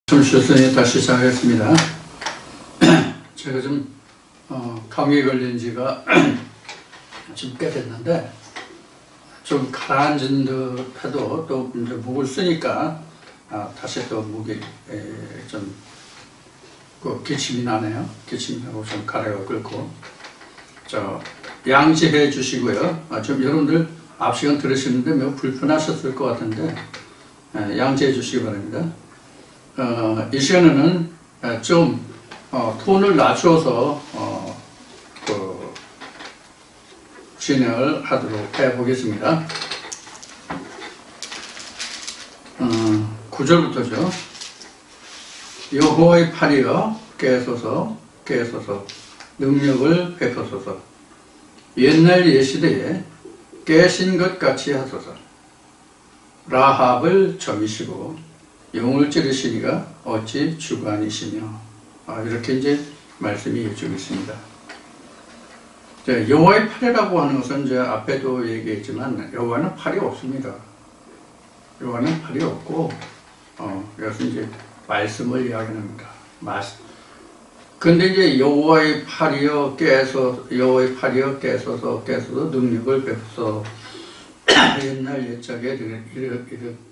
좀 쉬었으니 다시 시작하겠습니다. 제가 좀 감기에 걸린 지가 좀 꽤 됐는데 좀 가라앉은 듯 해도 또 이제 목을 쓰니까 다시 또 목이 좀 기침이 나네요. 기침이 나고 좀 가래가 끓고 양지해 주시고요. 좀 여러분들 앞 시간 들으시는데 매우 불편하셨을 것 같은데 양지해 주시기 바랍니다. 이 시간에는 좀 톤을 낮춰서 진행을 하도록 해보겠습니다. 9절부터죠. 여호와의 팔이여 깨소서 능력을 베푸소서. 옛날 예시대에 깨신 것 같이 하소서. 라합을 점이시고 용을 찌르시니가 어찌 주관이시며. 이렇게 이제 말씀이 이어지고 있습니다. 여호와의 팔이라고 하는 것은 이제 앞에도 얘기했지만 여호와는 팔이 없습니다. 여호와는 팔이 없고 이것은 이제 말씀을 이야기합니다. 근데 이제 여호와의 팔이여 깨소서 능력을 베푸소. 옛날 옛적에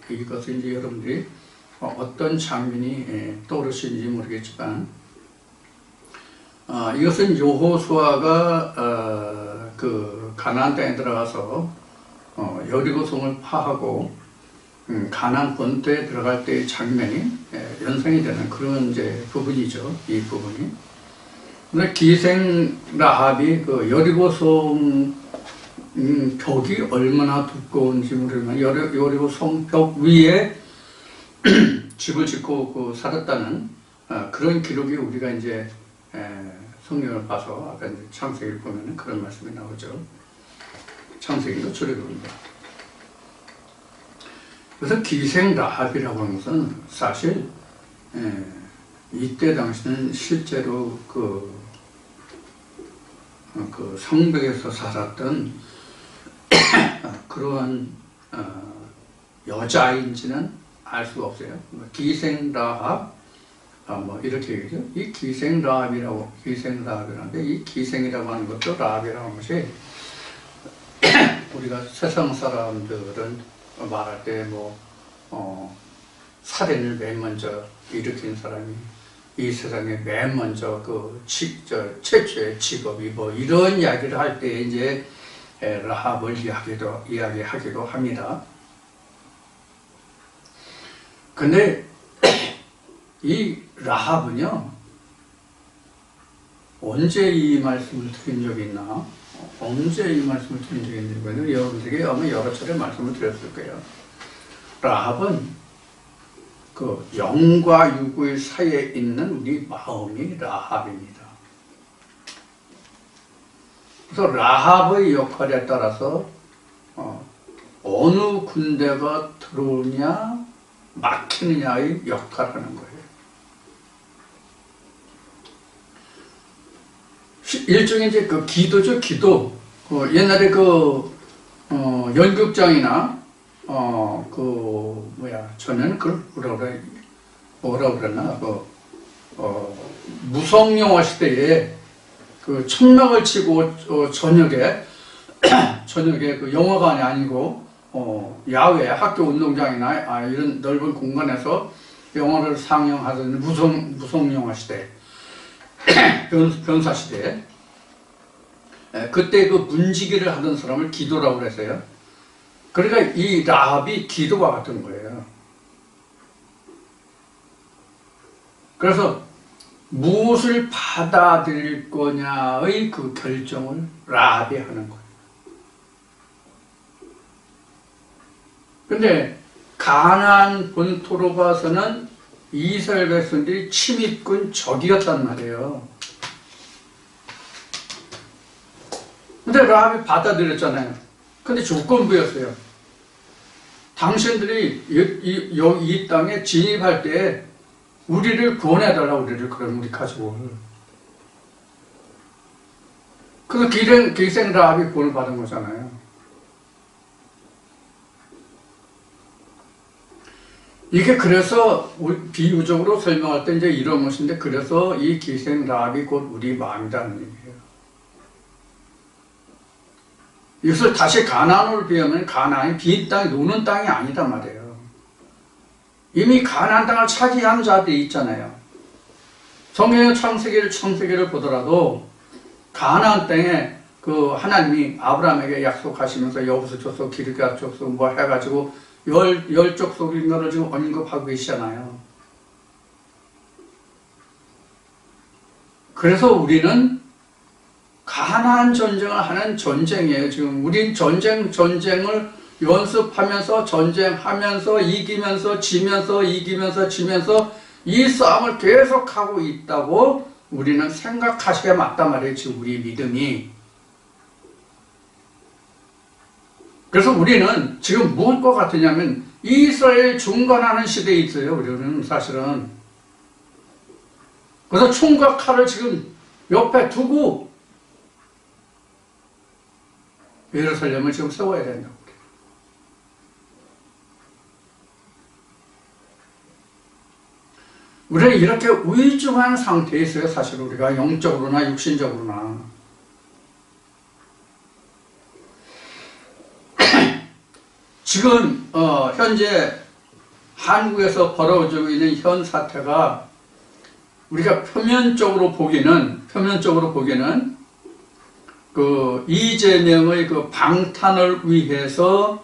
이것은 이제 여러분들이 어떤 장면이 떠오르시는지 모르겠지만 이것은 여호수아가 그 가나안 땅에 들어가서 여리고성을 파하고 가나안 본토에 들어갈 때의 장면이 연상이 되는 그런 이제 부분이죠. 이 부분이. 근데 기생 라합이 그 여리고성 벽이 얼마나 두꺼운지 모르지만 여리고성 벽 위에 집을 짓고 살았다는 그런 기록이 우리가 이제 성경을 봐서 아까 이제 창세기를 보면 그런 말씀이 나오죠. 창세기도 출애굽입니다. 그래서 기생 라합이라고 하는 것은 사실 이때 당시는 실제로 그 성벽에서 살았던 그러한 여자인지는 알 수가 없어요. 기생 라합 이렇게 얘기죠. 이 기생 라합이라는데 이 기생이라고 하는 것도 라합이라고 하는 것이 우리가 세상 사람들은 말할 때 살인을 맨 먼저 일으킨 사람이 이 세상에 맨 먼저 최초의 직업이 이런 이야기를 할 때 이제 라합을 이야기하기도 합니다. 근데 이 라합은요, 언제 이 말씀을 드린 적이 있나? 언제 이 말씀을 드린 적이 있는지 여러분들에게 아마 여러 차례 말씀을 드렸을 거예요. 라합은 그 영과 육의 사이에 있는 우리 마음이 라합입니다. 그래서 라합의 역할에 따라서 어느 군대가 들어오냐 막히느냐의 역할을 하는 거예요. 일종의 이제 그 기도죠, 기도. 옛날에 연극장이나 저는 그걸 뭐라 그러나 무성영화 시대에 그 천막을 치고 저녁에 그 영화관이 아니고 야외 학교 운동장이나 이런 넓은 공간에서 영화를 상영하던 무성영화 시대 변사 시대 그때 그 문지기를 하던 사람을 기도라고 그랬어요. 그러니까 이 라합이 기도와 같은 거예요. 그래서 무엇을 받아들일 거냐의 그 결정을 라합이 하는 거예요. 근데 가나안 본토로 가서는 이스라엘 백성들이 침입군 적이었단 말이에요. 근데 라합이 받아들였잖아요. 근데 조건부였어요. 당신들이 이 땅에 진입할 때 우리를 구원해달라, 그럼 우리 가족을. 그래서 기생 라합이 구원을 받은 거잖아요. 이게 그래서 비유적으로 설명할 때 이제 이런 것인데, 그래서 이 기생 라합이 곧 우리 마음이라는 얘기예요. 이것을 다시 가나안으로 비하면 가나안이 빈 땅이 노는 땅이 아니다 말이에요. 이미 가나안 땅을 차지한 자들이 있잖아요. 성경의 창세기를 보더라도 가나안 땅에 그 하나님이 아브라함에게 약속하시면서 여호수 족속, 기르기앗 족속 뭐 해가지고 열 족속인 거를 지금 언급하고 계시잖아요. 그래서 우리는 가나안 전쟁을 하는 전쟁이에요. 지금 우린 전쟁을 연습하면서 전쟁하면서 이기면서 지면서 이기면서 지면서 이 싸움을 계속하고 있다고 우리는 생각하시게 맞단 말이에요. 지금 우리 믿음이. 그래서 우리는 지금 무엇과 같으냐면 이스라엘 중건하는 시대에 있어요. 우리는 사실은. 그래서 총과 칼을 지금 옆에 두고 예루살렘을 지금 세워야 된다고. 우리는 이렇게 위중한 상태에 있어요. 사실 우리가 영적으로나 육신적으로나. 지금 현재 한국에서 벌어지고 있는 현 사태가 우리가 표면적으로 보기는 그 이재명의 그 방탄을 위해서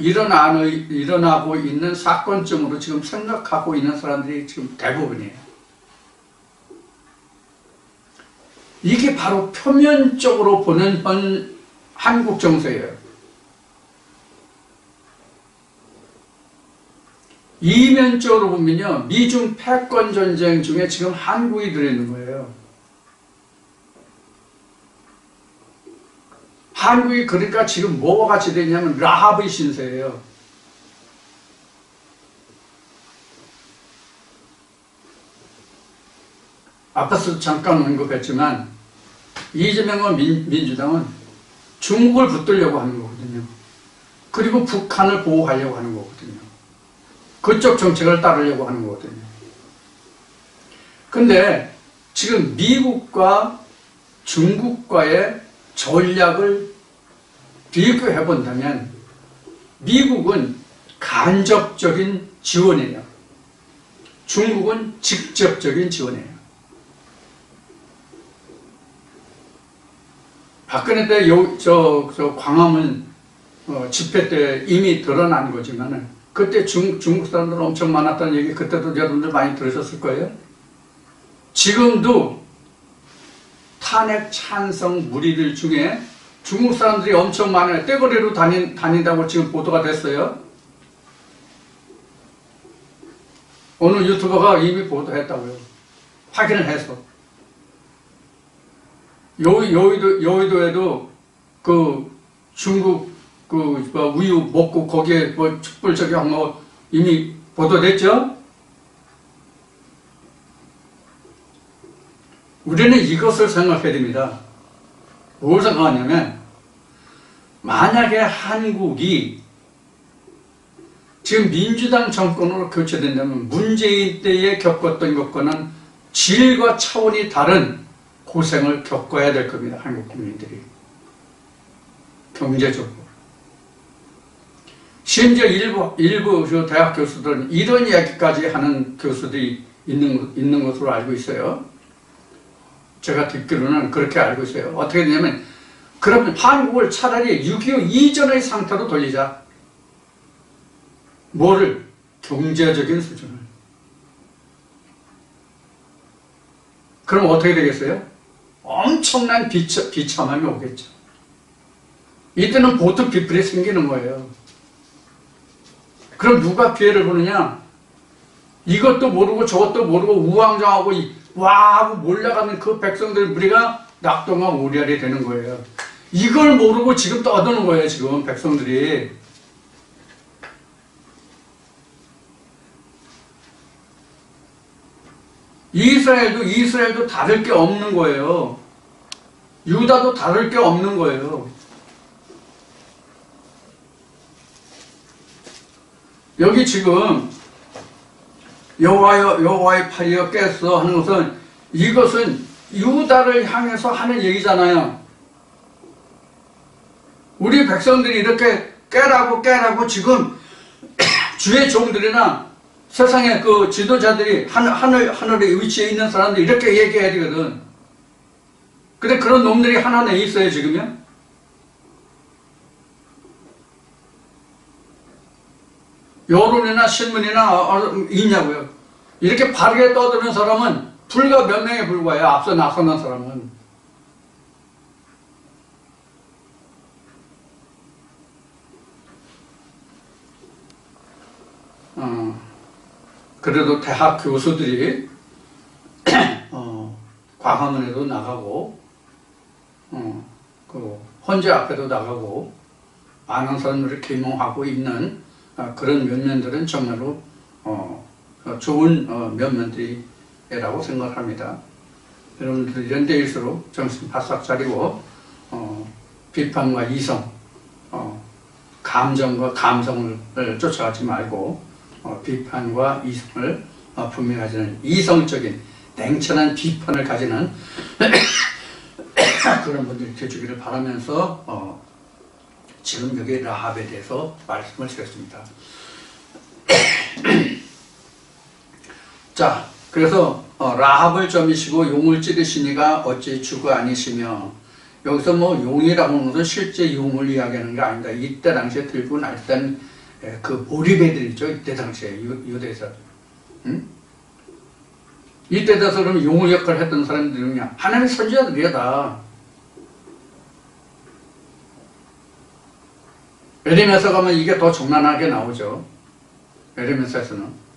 일어나고 있는 사건쯤으로 지금 생각하고 있는 사람들이 지금 대부분이에요. 이게 바로 표면적으로 보는 한국 정세예요. 이면적으로 보면요, 미중 패권 전쟁 중에 지금 한국이 들어있는 거예요. 한국이 그러니까 지금 뭐와 같이 되냐면 라합의 신세예요. 앞에서 잠깐 언급했지만 이재명과 민주당은 중국을 붙들려고 하는 거거든요. 그리고 북한을 보호하려고 하는 거거든요. 그쪽 정책을 따르려고 하는 거거든요. 근데 지금 미국과 중국과의 전략을 비교해 본다면 미국은 간접적인 지원이에요. 중국은 직접적인 지원이에요. 박근혜 때 광화문 집회 때 이미 드러난 거지만은 그때 중국 사람들 엄청 많았다는 얘기 그때도 여러분들 많이 들으셨을 거예요. 지금도 탄핵 찬성 무리들 중에 중국 사람들이 엄청 많아요. 떼거리로 다닌다고 지금 보도가 됐어요. 어느 유튜버가 이미 보도했다고요. 확인을 해서. 여의도에도 그 중국 우유 먹고 거기에 촛불 저기 한 거 이미 보도됐죠? 우리는 이것을 생각해야 됩니다. 뭘 생각하냐면, 만약에 한국이 지금 민주당 정권으로 교체된다면 문재인 때에 겪었던 것과는 질과 차원이 다른 고생을 겪어야 될 겁니다. 한국 국민들이. 경제적으로. 심지어 일부 대학 교수들은 이런 이야기까지 하는 교수들이 있는 것으로 알고 있어요. 제가 듣기로는 그렇게 알고 있어요. 어떻게 되냐면, 그러면 한국을 차라리 6.25 이전의 상태로 돌리자. 뭐를? 경제적인 수준을. 그럼 어떻게 되겠어요? 엄청난 비참함이 오겠죠. 이때는 보통 비플이 생기는 거예요. 그럼 누가 피해를 보느냐? 이것도 모르고 저것도 모르고 우왕좌왕하고 와 하고 몰려가는 그 백성들 무리가 낙동강 오리알이 되는 거예요. 이걸 모르고 지금 떠드는 거예요. 지금 백성들이. 이스라엘도 다를 게 없는 거예요. 유다도 다를 게 없는 거예요. 여기 지금 여호와의 팔이여 깼어 하는 것은 이것은 유다를 향해서 하는 얘기잖아요. 우리 백성들이 이렇게 깨라고 지금 주의 종들이나 세상의 그 지도자들이 하늘에 위치해 있는 사람들이 이렇게 얘기해야 되거든. 근데 그런 놈들이 하나 내 있어요 지금요? 여론이나 신문이나 있냐고요. 이렇게 바르게 떠드는 사람은 불과 몇 명에 불과해요. 앞서 나서는 사람은. 그래도 대학 교수들이 광화문에도 나가고 그 헌재 앞에도 나가고 많은 사람들을 계몽하고 있는 그런 면면들은 정말로 좋은 면면들이라고 생각합니다. 여러분들 이런 데일수록 정신 바싹 차리고 비판과 이성, 감정과 감성을 쫓아가지 말고 비판과 이성을 분명히 가지는 이성적인 냉철한 비판을 가지는 그런 분들이 되주기를 바라면서 지금 여기 라합에 대해서 말씀을 드렸습니다. 자, 그래서 라합을 점이시고 용을 찌르시니가 어찌 주가 아니시며, 여기서 뭐 용이라고 하는 것은 실제 용을 이야기하는 게 아니다. 이때 당시에 들고 날던 그 보리배들이죠. 이때 당시에 유대에서. 이때 돼서 그러면 용의 역할을 했던 사람들이 누구냐? 하나님의 선지자들이야 다. 에레미야서 가면 이게 더 적나라하게 나오죠. 에레미야서에서는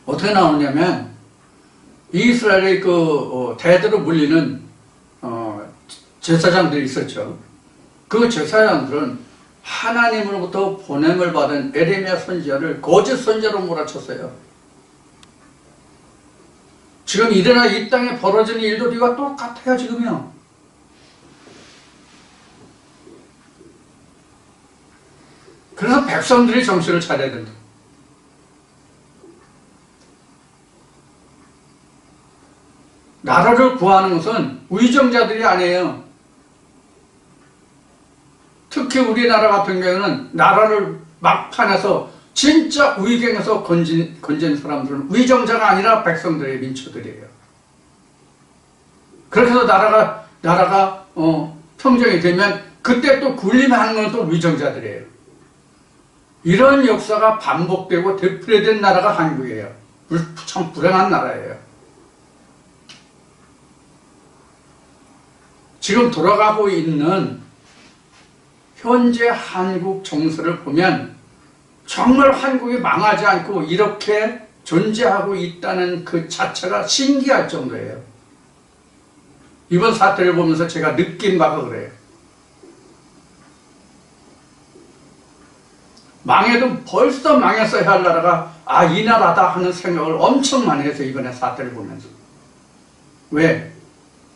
어떻게 나오냐면 이스라엘의 그 대대로 물리는 제사장들이 있었죠. 그 제사장들은 하나님으로부터 보냄을 받은 에레미야 선지자를 거짓 선지자로 몰아쳤어요. 지금 일어나 이 땅에 벌어지는 일도 이와 똑같아요 지금요. 그래서 백성들이 정신을 차려야 된다. 나라를 구하는 것은 위정자들이 아니에요. 특히 우리나라 같은 경우는 나라를 막판에서 진짜 위경에서 건진 사람들은 위정자가 아니라 백성들의 민초들이에요. 그렇게 해서 나라가 평정이 되면 그때 또 군림하는 건 또 위정자들이에요. 이런 역사가 반복되고 되풀이된 나라가 한국이에요. 참 불행한 나라예요. 지금 돌아가고 있는 현재 한국 정서를 보면 정말 한국이 망하지 않고 이렇게 존재하고 있다는 그 자체가 신기할 정도예요. 이번 사태를 보면서 제가 느낀 바가 그래요. 망해도 벌써 망했어야 할 나라가 이 나라다 하는 생각을 엄청 많이 했어요. 이번에 사태를 보면서. 왜?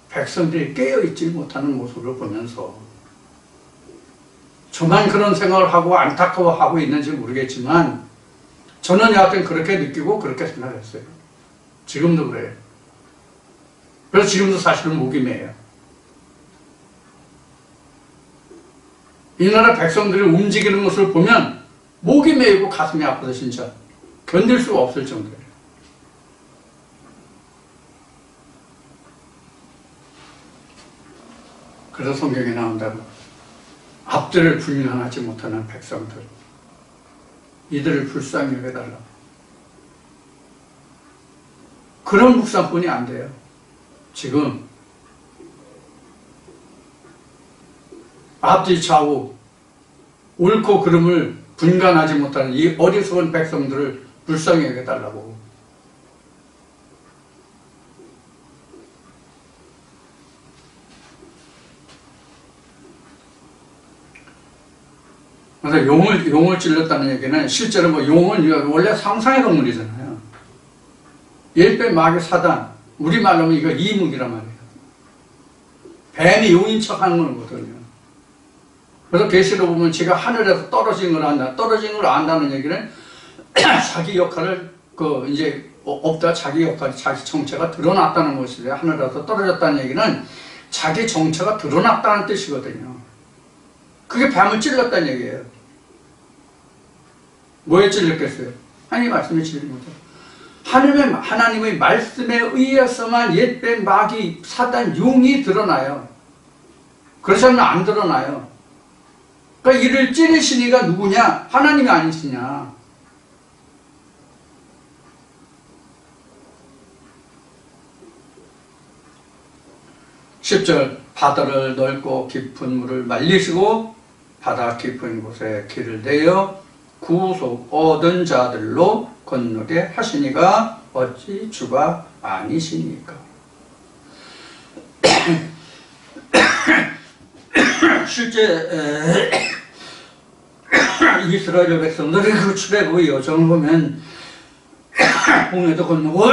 백성들이 깨어있지 못하는 모습을 보면서. 저만 그런 생각을 하고 안타까워하고 있는지 모르겠지만 저는 여하튼 그렇게 느끼고 그렇게 생각했어요. 지금도 그래요. 그래서 지금도 사실은 목이 메요. 이 나라 백성들이 움직이는 것을 보면 목이 메이고 가슴이 아파서 진짜 견딜 수가 없을 정도예요. 그래서 성경에 나온다고 앞들을 분별하지 못하는 백성들, 이들을 불쌍히 여겨달라. 그런 묵상뿐이 안 돼요. 지금 앞뒤 좌우 옳고 그름을 분간하지 못하는 이 어리석은 백성들을 불쌍히 여겨달라고. 그래서 용을 찔렀다는 얘기는 실제로 뭐 용은 원래 상상의 동물이잖아요. 일배 마귀 사단, 우리말로 하면 이거 이문이란 말이에요. 뱀이 용인 척 하는 거거든요. 그래서 계시록 보면 제가 하늘에서 떨어진 걸 안다. 떨어진 걸 안다는 얘기는 자기 역할을 이제 없다, 자기 역할, 자기 정체가 드러났다는 것이래요. 하늘에서 떨어졌다는 얘기는 자기 정체가 드러났다는 뜻이거든요. 그게 뱀을 찔렀다는 얘기예요. 뭐에 찔렸겠어요? 하나님 말씀에 찔린 거죠. 하나님의 말씀에 의해서만 옛뱀, 마귀, 사단, 용이 드러나요. 그렇지 않으면 안 드러나요. 그러니까 이를 찌르신 이가 누구냐? 하나님이 아니시냐? 10절 바다를 넓고 깊은 물을 말리시고 바다 깊은 곳에 길을 내어 구속 얻은 자들로 건너게 하시니가 어찌 주가 아니시니까. 실제 이스라엘 백성들의 그 출애굽의 여정을 보면 홍해도 건너고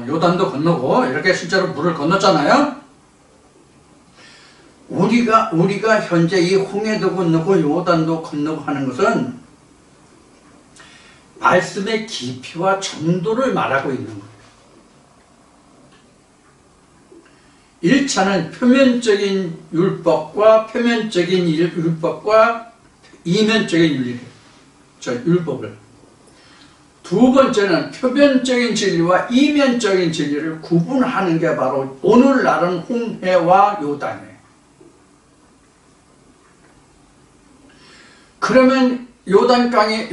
요단도 건너고 이렇게 실제로 물을 건넜잖아요. 우리가 현재 이 홍해도 건너고 요단도 건너고 하는 것은 말씀의 깊이와 정도를 말하고 있는 거예요. 1차는 표면적인 율법과 이면적인 율법을. 두 번째는 표면적인 진리와 이면적인 진리를 구분하는 게 바로 오늘날은 홍해와 요단이에요. 그러면 요단강이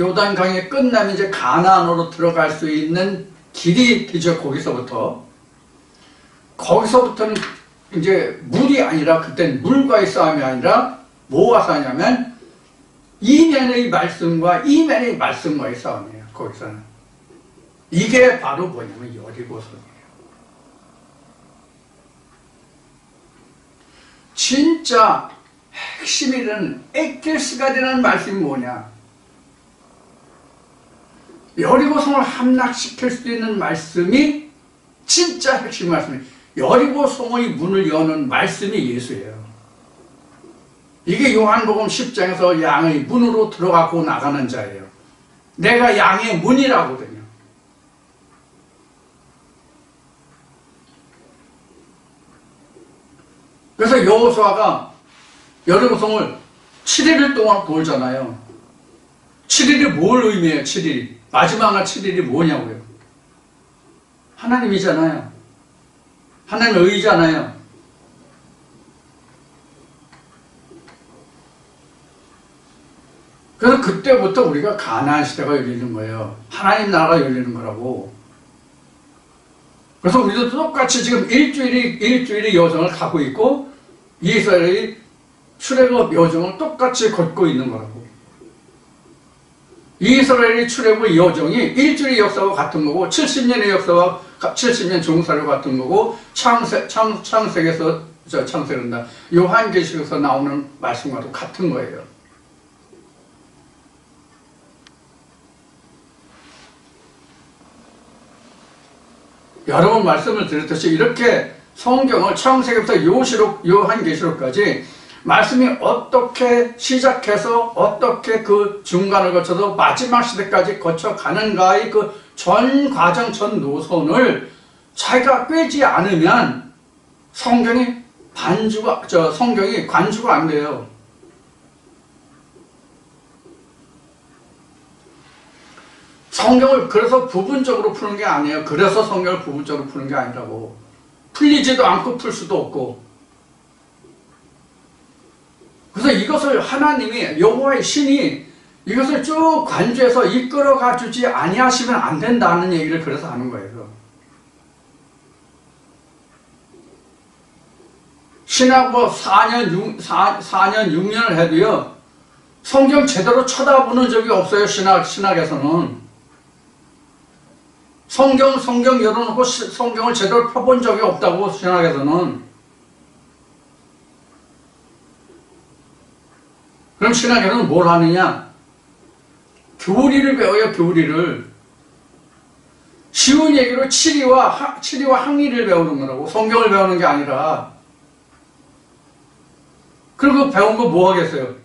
끝나면 이제 가나안으로 들어갈 수 있는 길이 되죠. 거기서부터는 이제 물이 아니라, 그때는 물과의 싸움이 아니라 뭐가 싸우냐면 이면의 말씀과의 싸움이에요. 거기서는. 이게 바로 뭐냐면 여리고성이에요. 진짜 핵심이 되는 에케스가 되는 말씀이 뭐냐? 여리고성을 함락시킬 수 있는 말씀이 진짜 핵심 말씀이에요. 여리고성의 문을 여는 말씀이 예수예요. 이게 요한복음 10장에서 양의 문으로 들어가고 나가는 자예요. 내가 양의 문이라거든요. 그래서 여호수아가 여리고성을 7일 동안 돌잖아요. 7일이 뭘 의미해요? 7일. 마지막 날 7일이 뭐냐고요? 하나님이잖아요. 하나님 의잖아요. 그래서 그때부터 우리가 가나안 시대가 열리는 거예요. 하나님 나라가 열리는 거라고. 그래서 우리도 똑같이 지금 일주일이 여정을 가고 있고, 이스라엘이 출애굽 여정을 똑같이 걷고 있는 거라고. 이스라엘의 출애굽 여정이 일주일의 역사와 같은 거고, 70년의 역사와 70년 종살과 같은 거고, 창세기에서 요한계시록에서 나오는 말씀과도 같은 거예요. 여러 번 말씀을 드렸듯이 이렇게 성경을 창세기부터 요한계시록까지 말씀이 어떻게 시작해서 어떻게 그 중간을 거쳐서 마지막 시대까지 거쳐가는가의 그 전 과정, 전 노선을 자기가 꿰지 않으면 성경이 관주가 안 돼요. 성경을 그래서 부분적으로 푸는 게 아니에요. 그래서 성경을 부분적으로 푸는 게 아니라고. 풀리지도 않고 풀 수도 없고. 그래서 이것을 하나님이, 여호와의 신이 이것을 쭉 관주해서 이끌어가 주지 아니하시면 안 된다는 얘기를 그래서 하는 거예요. 신학 4년 6년을 해도요, 성경 제대로 쳐다보는 적이 없어요. 신학에서는. 성경 열어놓고 성경을 제대로 펴본 적이 없다고, 신학에서는. 그럼 신학에서는 뭘 하느냐? 교리를 배워요, 교리를. 쉬운 얘기로 치리와 항리를 배우는 거라고. 성경을 배우는 게 아니라. 그리고 배운 거 뭐 하겠어요?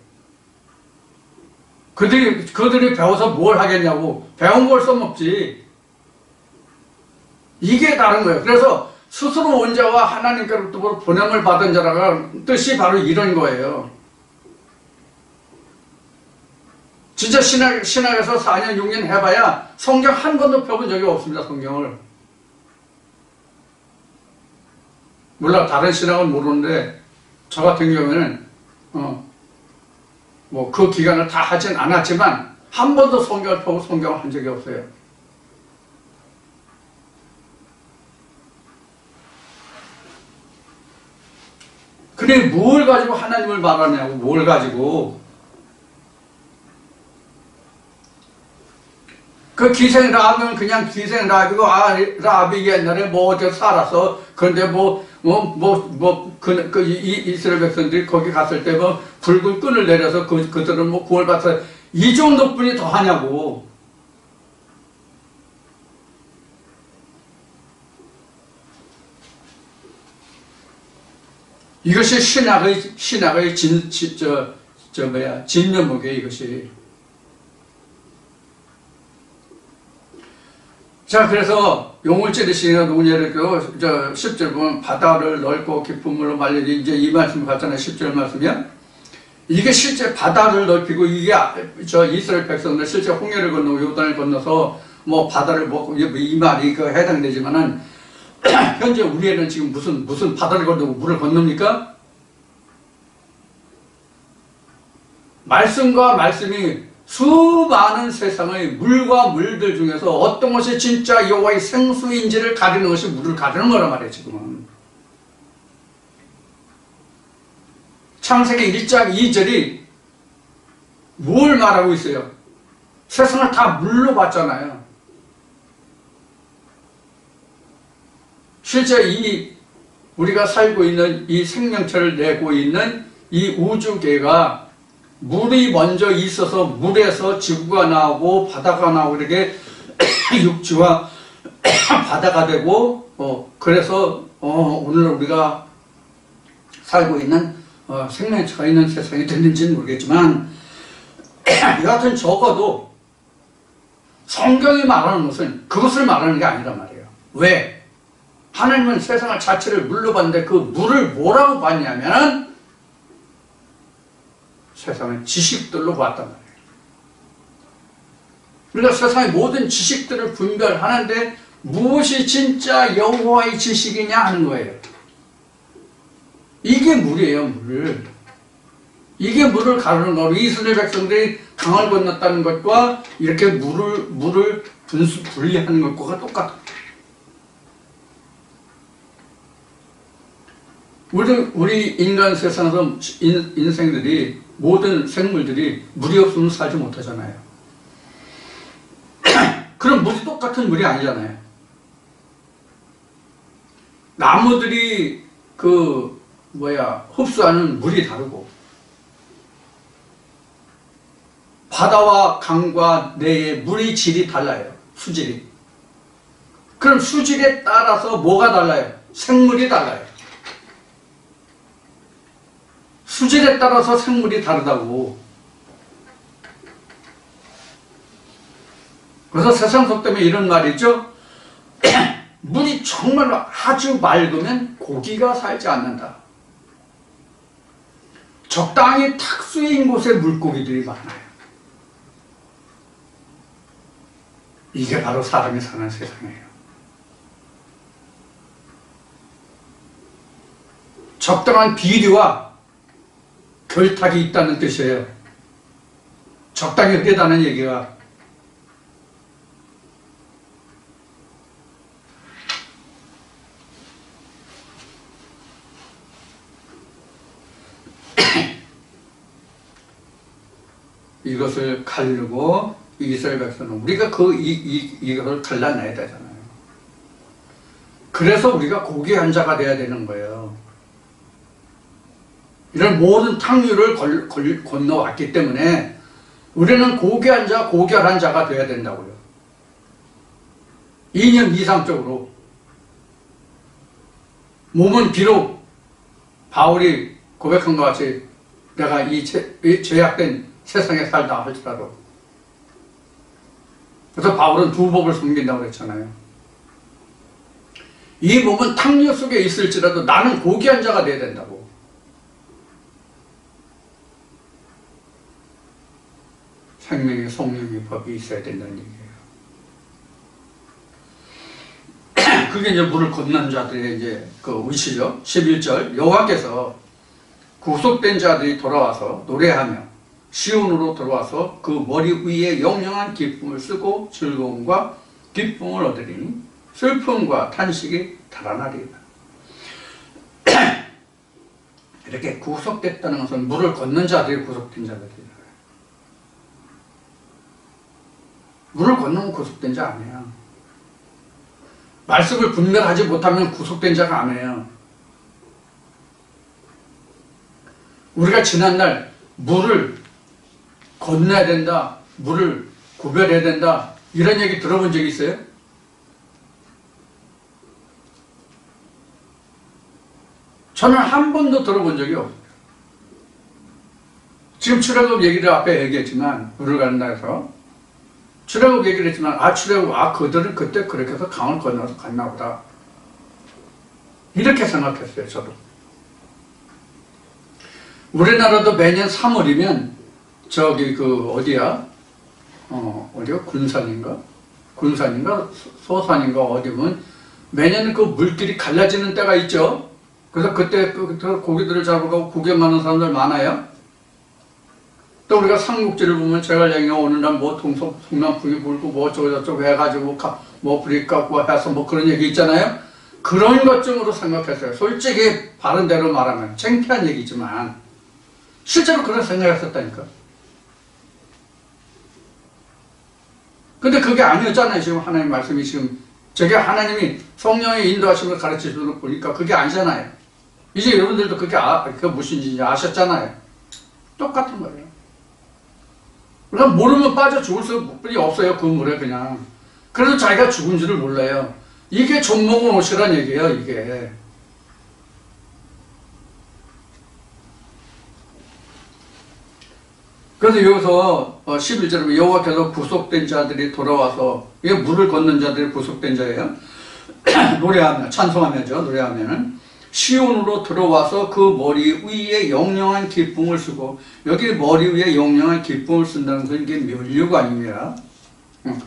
그들이 배워서 뭘 하겠냐고. 배운 걸 써먹지. 이게 다른 거예요. 그래서 스스로 온 자와 하나님께로부터 보냄을 받은 자라가 뜻이 바로 이런 거예요. 진짜 신학에서 4년, 6년 해봐야 성경 한 번도 펴본 적이 없습니다. 성경을. 몰라, 다른 신학은 모르는데 저 같은 경우에는 뭐 그 기간을 다 하진 않았지만 한 번도 성경을 펴고 성경을 한 적이 없어요. 근데 뭘 가지고 하나님을 말하냐고. 뭘 가지고. 그 기생 라비는 그냥 기생 라비고, 라비 옛날에 뭐 어디 살았어. 그런데 이스라엘 백성들이 거기 갔을 때 뭐 붉은 끈을 내려서 그들은 뭐 구원받아서 이 정도뿐이 더 하냐고. 이것이 신학의 진면목이에요, 이것이. 자, 그래서 용을 찌르시는 농예를 10절 보면 바다를 넓고 깊은 물로 말리지, 이제 이 말씀 같잖아요. 10절 말씀이요. 이게 실제 바다를 넓히고, 이게 이스라엘 백성들 실제 홍해를 건너고 요단을 건너서 뭐 바다를 먹고, 이 말이 해당되지만은, 현재 우리에는 지금 무슨 바다를 건너고 물을 건넙니까? 말씀과 말씀이 수많은 세상의 물과 물들 중에서 어떤 것이 진짜 여호와의 생수인지를 가리는 것이 물을 가리는 거란 말이에요, 지금은. 창세기 1장 2절이 뭘 말하고 있어요? 세상을 다 물로 봤잖아요. 실제 우리가 살고 있는 이 생명체를 내고 있는 이 우주계가 물이 먼저 있어서 물에서 지구가 나오고 바다가 나오고 이렇게 육지와 바다가 되고 그래서 오늘 우리가 살고 있는 생명체가 있는 세상이 됐는지는 모르겠지만 여하튼 적어도 성경이 말하는 것은 그것을 말하는 게 아니란 말이에요. 왜? 하나님은 세상을 자체를 물로 봤는데 그 물을 뭐라고 봤냐면 세상의 지식들로 봤단 말이에요. 그러니까 세상의 모든 지식들을 분별하는데 무엇이 진짜 여호와의 지식이냐 하는 거예요. 이게 물이에요, 물. 이게 물을 가르는 거고, 이스라엘 백성들이 강을 건넜다는 것과 이렇게 물을 분리하는 것과 똑같아요. 우리 인간 세상에서 인생들이, 모든 생물들이 물이 없으면 살지 못하잖아요. 그럼 물이 똑같은 물이 아니잖아요. 나무들이 흡수하는 물이 다르고, 바다와 강과 내의 물의 질이 달라요. 수질이. 그럼 수질에 따라서 뭐가 달라요? 생물이 달라요. 수질에 따라서 생물이 다르다고. 그래서 세상 속 때문에 이런 말이 있죠. 물이 정말 아주 맑으면 고기가 살지 않는다. 적당히 탁수인 곳에 물고기들이 많아요. 이게 바로 사람이 사는 세상이에요. 적당한 비료와 결탁이 있다는 뜻이에요. 적당히 흐르다는 얘기가. 이것을 가르고 이스라엘 백성은 우리가 이것을 갈라내야 되잖아요. 그래서 우리가 고귀한 자가 돼야 되는 거예요. 이런 모든 탕류를 건너왔기 때문에 우리는 고귀한 자, 고결한 자가 되어야 된다고요. 이념 이상적으로. 몸은 비록 바울이 고백한 것 같이 내가 이 죄악된 세상에 살다 할지라도. 그래서 바울은 두 법을 숨긴다고 그랬잖아요. 이 몸은 탕려 속에 있을지라도 나는 고귀한 자가 되어야 된다고. 생명의 성령의 법이 있어야 된다는 얘기예요. 그게 이제 물을 건넌 자들의 이제 그 위치죠. 11절 여호와께서 구속된 자들이 돌아와서 노래하며 시온으로 들어와서 그 머리 위에 영영한 기쁨을 쓰고 즐거움과 기쁨을 얻으리니 슬픔과 탄식이 달아나리이다. 이렇게 구속됐다는 것은 물을 건넌 자들이 구속된 자들이에요. 물을 건너면 구속된 자 아니에요. 말씀을 분별하지 못하면 구속된 자가 아니에요. 우리가 지난날 물을 건너야 된다, 물을 구별해야 된다, 이런 얘기 들어본 적 있어요? 저는 한 번도 들어본 적이 없어요. 지금 출애굽 얘기를 앞에 얘기했지만, 물을 간다 해서 출애굽 얘기를 했지만, 출애굽, 그들은 그때 그렇게 해서 강을 건너서 갔나 보다, 이렇게 생각했어요. 저도. 우리나라도 매년 3월이면 저기 어디야? 어디야? 군산인가? 소산인가 어디면 매년 그 물길이 갈라지는 때가 있죠. 그래서 그때 고기들을 잡으러 구경하는 사람들 많아요. 또 우리가 삼국지를 보면 제갈량이가 어느 날 뭐 동남풍이 불고 뭐 어쩌고저쩌고 해가지고 뭐 불이 깎고 해서 뭐 그런 얘기 있잖아요. 그런 것쯤으로 생각했어요. 솔직히 바른 대로 말하면 창피한 얘기지만 실제로 그런 생각했었다니까. 근데 그게 아니었잖아요. 지금 하나님 말씀이 지금 저게 하나님이 성령의 인도하심을 가르치도록 보니까 그게 아니잖아요. 이제 여러분들도 그게 무엇인지 아셨잖아요. 똑같은 거예요. 그러니까 모르면 빠져 죽을 수밖에 없어요. 그 물에 그냥. 그래도 자기가 죽은 줄을 몰라요. 이게 존먹은 옷이란 얘기예요. 이게. 그래서 여기서 11절에 여호와께서 구속된 자들이 돌아와서, 이게 물을 건넌 자들이 구속된 자예요. 노래하며 찬송하며죠. 노래하면은 시온으로 들어와서 그 머리 위에 영영한 기쁨을 쓰고, 여기 머리 위에 영영한 기쁨을 쓴다는 건 이게 면류가 아닙니다.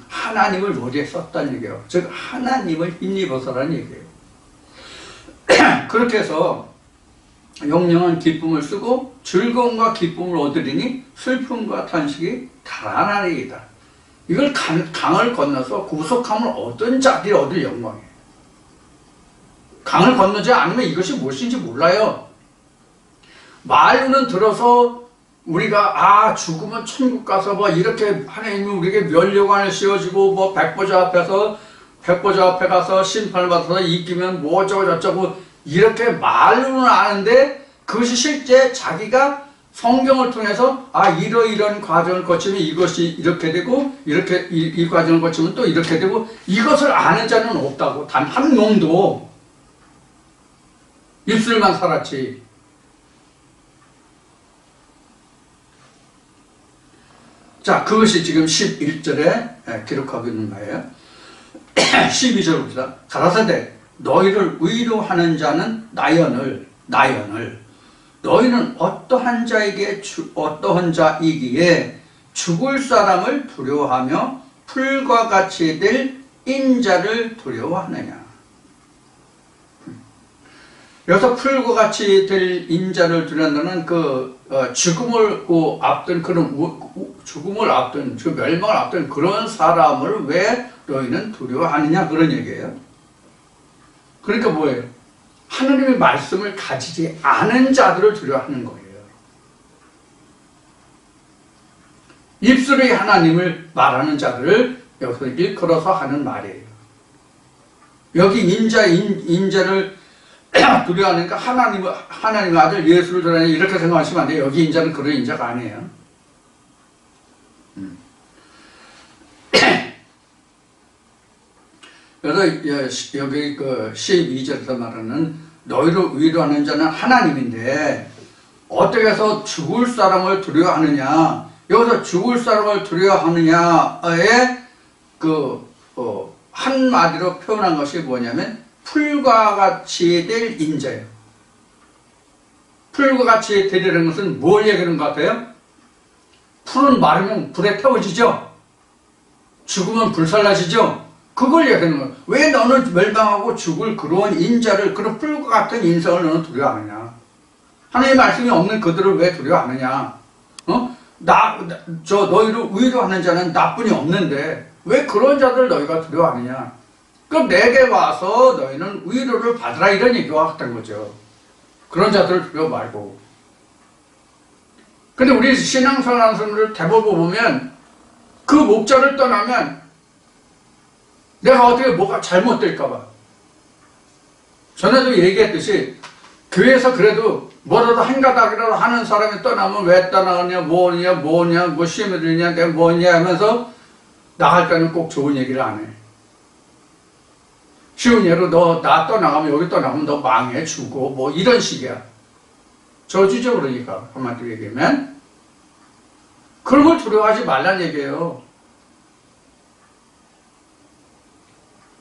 하나님을 머리에 썼다는 얘기예요. 즉 하나님을 힘입어서라는 얘기예요. 그렇게 해서 영영한 기쁨을 쓰고 즐거움과 기쁨을 얻으리니 슬픔과 탄식이 달아나리이다. 이걸 강을 건너서 구속함을 얻은 자들이 얻을 영광이에요. 강을 건너지 않으면 이것이 무엇인지 몰라요. 말로는 들어서 우리가 죽으면 천국 가서 뭐 이렇게 하나님이 우리에게 면류관을 씌워주고 뭐 백보자 앞에 가서 심판을 받아서 이기면 뭐 어쩌고 저쩌고 이렇게 말로는 아는데, 그것이 실제 자기가 성경을 통해서 이러이러한 과정을 거치면 이것이 이렇게 되고 이렇게 이 과정을 거치면 또 이렇게 되고, 이것을 아는 자는 없다고. 단 한 놈도. 입술만 살았지. 자, 그것이 지금 11절에 기록하고 있는 거예요. 12절 봅시다. 가라사대 너희를 위로하는 자는 나연을 너희는 어떠한 자이기에 죽을 사람을 두려워하며 풀과 같이 될 인자를 두려워하느냐. 여기서 풀과 같이 될 인자를 두려워한다는 죽음을 앞둔 죽음을 앞둔 멸망을 앞둔 그런 사람을 왜 너희는 두려워하느냐, 그런 얘기예요. 그러니까 뭐예요? 하나님의 말씀을 가지지 않은 자들을 두려워하는 거예요. 입술의 하나님을 말하는 자들을 여기서 일컬어서 하는 말이에요. 여기 인자를 두려워하니까 하나님의 아들 예수를 두려워하냐 이렇게 생각하시면 안 돼요. 여기 인자는 그런 인자가 아니에요. 그래서 여기 12절에서 말하는 너희를 위로하는 자는 하나님인데 어떻게 해서 죽을 사람을 두려워하느냐, 여기서 죽을 사람을 두려워하느냐에 한마디로 표현한 것이 뭐냐면 풀과 같이 될 인자예요. 풀과 같이 되리라는 것은 뭘 얘기하는 것 같아요? 풀은 마르면 불에 태워지죠? 죽으면 불살라지죠? 그걸 얘기하는 거예요. 왜 너는 멸망하고 죽을 그런 인자를, 그런 풀과 같은 인성을 너는 두려워하느냐? 하나님의 말씀이 없는 그들을 왜 두려워하느냐? 너희를 위로하는 자는 나뿐이 없는데 왜 그런 자들 너희가 두려워하느냐? 그럼 내게 와서 너희는 위로를 받으라, 이런 얘기와 같은 거죠. 그런 자들을 두려워 말고. 근데 우리 신앙생활하는 사람들 대부분 보면 그 목자를 떠나면 내가 어떻게 뭐가 잘못될까봐. 전에도 얘기했듯이 교회에서 그래도 뭐라도 한 가닥이라도 하는 사람이 떠나면 왜 떠나느냐, 뭐냐, 뭐 시험에 들리냐, 내가 뭐냐 하면서 나갈 때는 꼭 좋은 얘기를 안 해. 쉬운 예로 너 나 떠나가면, 여기 떠나가면 너 망해, 죽어, 뭐 이런 식이야. 저주죠. 그러니까 한마디로 얘기하면 그런 걸 두려워하지 말란 얘기예요.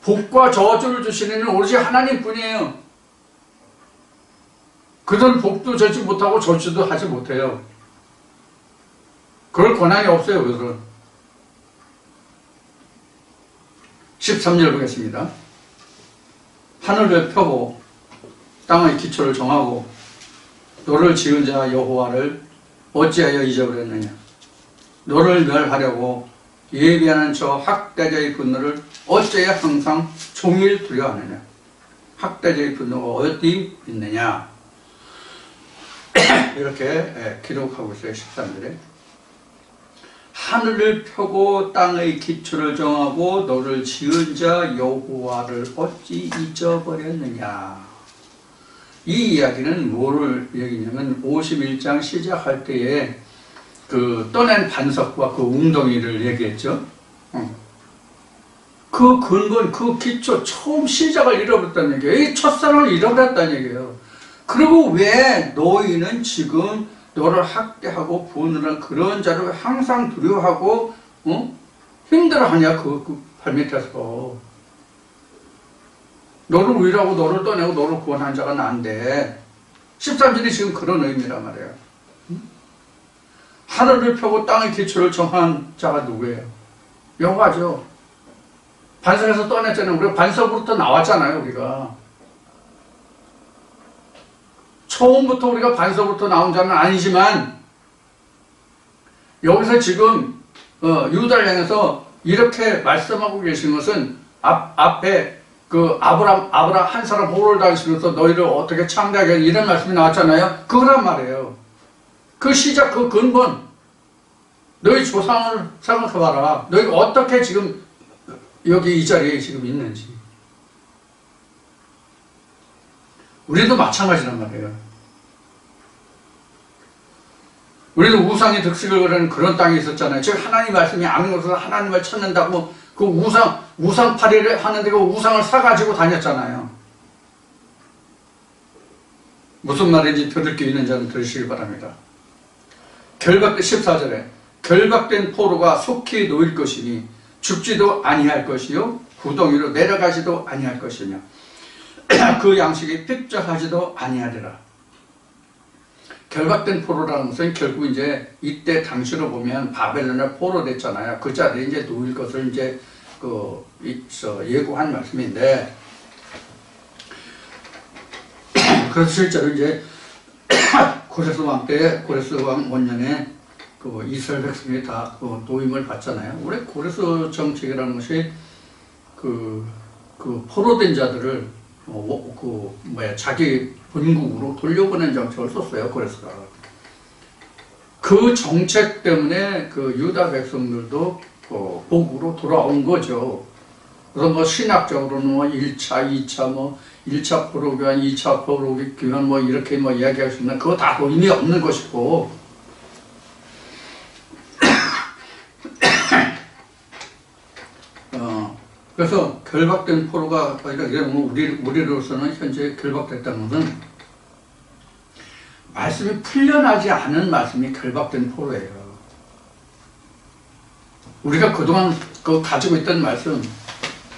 복과 저주를 주시는 이는 오로지 하나님뿐이에요. 그들은 복도 주지 못하고 저주도 하지 못해요. 그럴 권한이 없어요. 그들은. 13절 보겠습니다. 하늘을 펴고 땅의 기초를 정하고 너를 지은 자 여호와를 어찌하여 잊어버렸느냐? 너를 멸하려고 예비하는 저 학대자의 분노를 어찌하여 항상 종일 두려워하느냐? 학대자의 분노가 어디 있느냐? 이렇게 기록하고 있어요. 13절에. 하늘을 펴고 땅의 기초를 정하고 너를 지은 자 여호와를 어찌 잊어버렸느냐? 이 이야기는 뭐를 얘기냐면 51장 시작할 때에 그 떠낸 반석과 그 웅덩이를 얘기했죠. 그 근본, 그 기초, 처음 시작을 잃어버렸다는 얘기예요. 이 첫사랑을 잃어버렸다는 얘기예요. 그리고 왜 너희는 지금 너를 학대하고 분노하는 그런 자를 항상 두려워하고 힘들어하냐? 그 발밑에서 너를 위로하고 너를 떠내고 너를 구원한 자가 난데 13절이 지금 그런 의미란 말이에요. 하늘을 펴고 땅의 기초를 정한 자가 누구예요? 여호와죠. 반석에서 떠냈잖아요. 우리가 반석으로부터 나왔잖아요. 우리가 처음부터 우리가 반석으로부터 나온 자는 아니지만 여기서 지금 유다를 향해서 이렇게 말씀하고 계신 것은 앞에 그 아브람 한 사람 보호를 당시면서 너희를 어떻게 창대하게 하냐, 이런 말씀이 나왔잖아요. 그거란 말이에요. 그 시작, 그 근본, 너희 조상을 생각해봐라. 너희가 어떻게 지금 여기 이 자리에 지금 있는지. 우리도 마찬가지란 말이에요. 우리도 우상의 득식을 거리는 그런 땅에 있었잖아요. 즉 하나님 말씀이 아는 것으로 하나님을 찾는다고 그 우상팔이를 하는데 그 우상을 사가지고 다녔잖아요. 무슨 말인지 들을 게 있는 자는 들으시기 바랍니다. 14절에 결박된 포로가 속히 놓일 것이니 죽지도 아니할 것이요 구덩이로 내려가지도 아니할 것이며 그 양식이 핍적하지도 아니하리라. 결박된 포로라는 것은 결국 이제 이때 당시로 보면 바벨론에 포로 됐잖아요. 그 자리에 이제 놓일 것을 이제 예고한 말씀인데, 그래서 실제로 이제 고레스 왕 때, 고레스 왕 원년에 그 이스라엘 백성이 다 그 노임을 받잖아요. 원래 고레스 정책이라는 것이 그 포로된 자들을 자기 본국으로 돌려보낸 정책을 썼어요. 고레스가. 그 정책 때문에 그 유다 백성들도 복으로 돌아온 거죠. 그래서 뭐 신학적으로는 뭐 1차, 2차, 뭐 1차 포로 교환, 2차 포로 교환 뭐 이렇게 뭐 이야기할 수 있는 그거 다 의미 없는 것이고, 그래서 결박된 포로가 우리로서는 현재 결박됐다는 것은 말씀이 풀려나지 않은 말씀이 결박된 포로예요. 우리가 그동안 그 가지고 있던 말씀,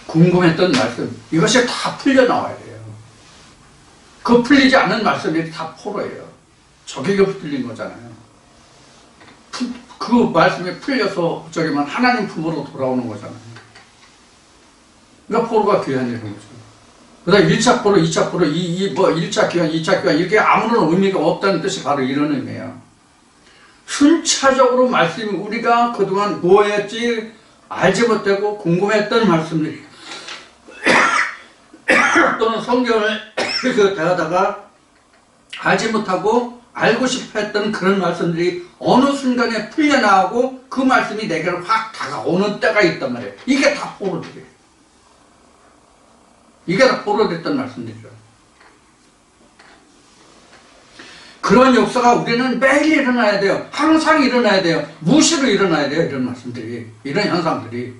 궁금했던 말씀, 이것이 다 풀려나와야 돼요. 그 풀리지 않은 말씀이 다 포로예요. 저기가 풀린 거잖아요. 그 말씀이 풀려서 저기만 하나님 품으로 돌아오는 거잖아요. 그러니까 포로가 귀한 일인 거죠. 그 다음 1차 포로, 2차 포로, 1차 귀환, 2차 귀환, 이렇게 아무런 의미가 없다는 뜻이 바로 이런 의미예요. 순차적으로 말씀이 우리가 그동안 뭐였지 알지 못하고 궁금했던 말씀들이 또는 성경을 대하다가 알지 못하고 알고 싶어 했던 그런 말씀들이 어느 순간에 풀려나오고 그 말씀이 내게로 확 다가오는 때가 있단 말이에요. 이게 다 포로들이에요. 이게 다 포로됐던 말씀들이죠. 그런 역사가 우리는 매일 일어나야 돼요. 항상 일어나야 돼요. 무시로 일어나야 돼요. 이런 말씀들이, 이런 현상들이.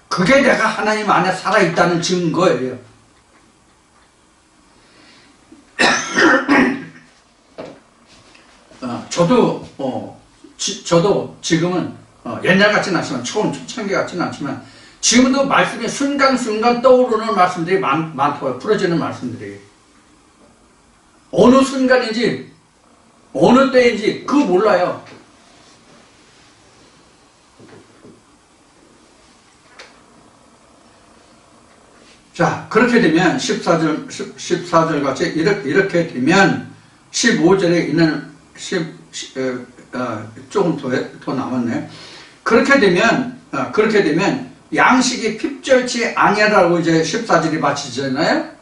그게 내가 하나님 안에 살아있다는 증거예요. 저도 지금은 옛날 같지는 않지만 초창기 같지는 않지만 지금도 말씀이 순간순간 떠오르는 말씀들이 많다고요. 풀어지는 말씀들이. 어느 순간인지 어느 때인지 그거 몰라요. 자, 그렇게 되면 14절 같이 이렇게 되면 15절에 있는 조금 더 남았네. 그렇게 되면 양식이 핍절치 아니라고 이제 14절이 마치잖아요.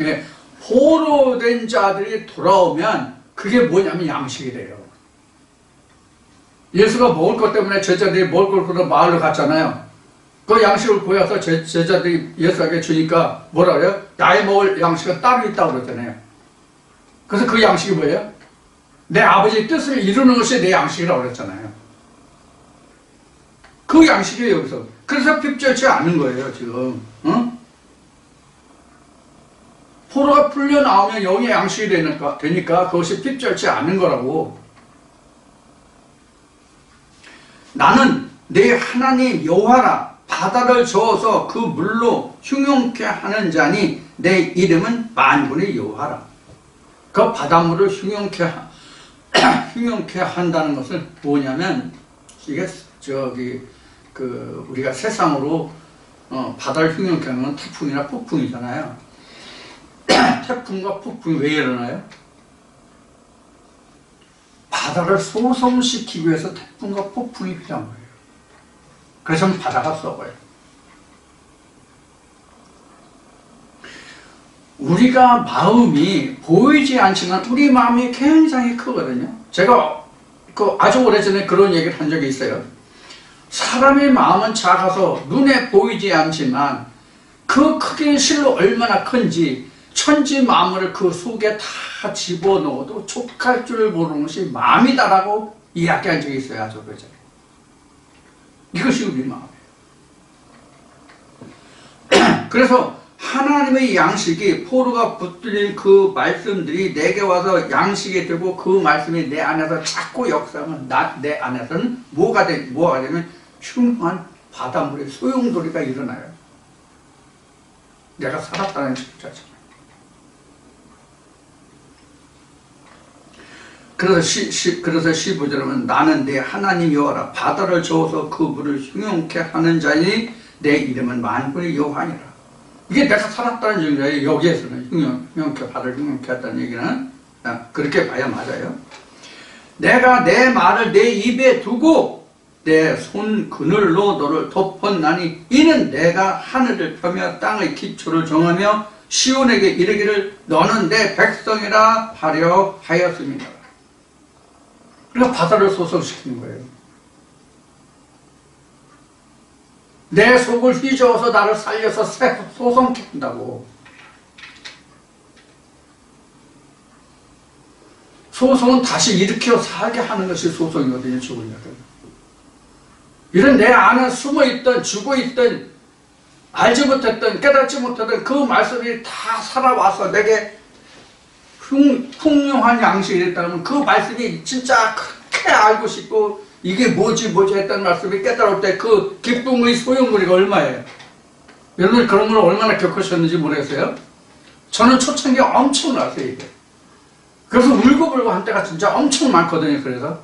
예, 포로된 자들이 돌아오면 그게 뭐냐면 양식이 돼요. 예수가 먹을 것 때문에 제자들이 먹을 걸 그러 마을로 갔잖아요. 그 양식을 구해서 제자들이 예수에게 주니까 뭐라 그래요? 나의 먹을 양식은 따로 있다고 그러잖아요. 그래서 그 양식이 뭐예요? 내 아버지의 뜻을 이루는 것이 내 양식이라고 그랬잖아요. 그 양식이에요, 여기서. 그래서 핍절치 않은 거예요, 지금. 응? 포로가 풀려 나오면 영의 양식이 되니까 그것이 핍절치 않은 거라고. 나는 내 하나님 여호와라. 바다를 저어서 그 물로 흉용케 하는 자니 내 이름은 만군의 여호와라. 그 바닷물을 흉용케 한다는 것은 뭐냐면 이게 우리가 세상으로 바다를 흉용케 하는 건 태풍이나 폭풍이잖아요. 태풍과 폭풍이 왜 일어나요? 바다를 소성시키기 위해서 태풍과 폭풍이 필요한 거예요. 그래서 바다가 썩어요. 우리가 마음이 보이지 않지만 우리 마음이 굉장히 크거든요. 제가 아주 오래전에 그런 얘기를 한 적이 있어요. 사람의 마음은 작아서 눈에 보이지 않지만 그 크기는 실로 얼마나 큰지 천지 만물을 그 속에 다 집어넣어도 족할 줄 모르는 것이 마음이다라고 이야기한 적이 있어요. 아주 오래전에. 이것이 우리 마음이에요. 그래서 하나님의 양식이 포로가 붙들린 그 말씀들이 내게 와서 양식이 되고 그 말씀이 내 안에서 자꾸 역사하면 내 안에서는 뭐가 되면 흉한 바닷물의 소용돌이가 일어나요. 내가 살았다는 자체잖아요. 그래서 15절은 나는 내 하나님 여호와라. 바다를 저어서 그 물을 흉용케 하는 자니 내 이름은 만군의 여호와니라. 이게 내가 살았다는 얘기예요. 여기에서는 바다를 흉용케 했다는 얘기는 그렇게 봐야 맞아요. 내가 내 말을 내 입에 두고 내 손 그늘로 너를 덮었나니 이는 내가 하늘을 펴며 땅의 기초를 정하며 시온에게 이르기를 너는 내 백성이라 하려 하였습니다. 그러니까 바다를 소성시키는 거예요. 내 속을 휘저어서 나를 살려서 소성케 한다고. 소성은 다시 일으켜 살게 하는 것이 소성이거든요. 죽은 자들. 이런 내 안에 숨어있던 죽어있던 알지 못했던 깨닫지 못했던 그 말씀이 다 살아와서 내게 풍요한 양식이 됐다면 그 말씀이 진짜 그렇게 알고 싶고 이게 뭐지 했다는 말씀이 깨달을 때 그 기쁨의 소용돌이가 얼마예요? 여러분 그런 걸 얼마나 겪으셨는지 모르겠어요? 저는 초창기에 엄청 났어요, 이게. 그래서 울고불고 한 때가 진짜 엄청 많거든요, 그래서.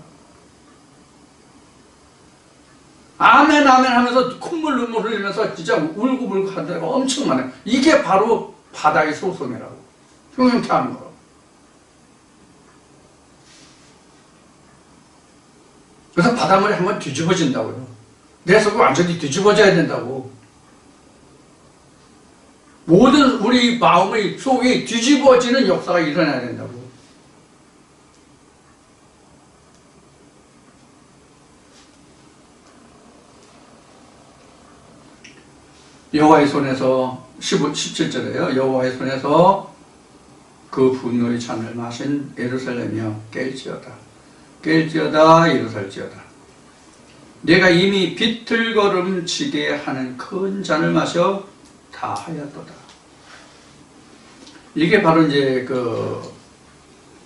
아멘, 아멘 하면서 콧물, 눈물 흘리면서 진짜 울고불고 한 때가 엄청 많아요. 이게 바로 바다의 소송이라고. 흉흉케 하는 거라고. 그래서 바닷물이 한번 뒤집어진다고요. 내 속이 완전히 뒤집어져야 된다고. 모든 우리 마음의 속이 뒤집어지는 역사가 일어나야 된다고. 여호와의 손에서 17절에요. 여호와의 손에서 그 분노의 잔을 마신 예루살렘이여 깰지어다. 깰지어다 일어설지어다. 내가 이미 비틀걸음치게 하는 큰 잔을 마셔 다 하였도다. 이게 바로 이제 그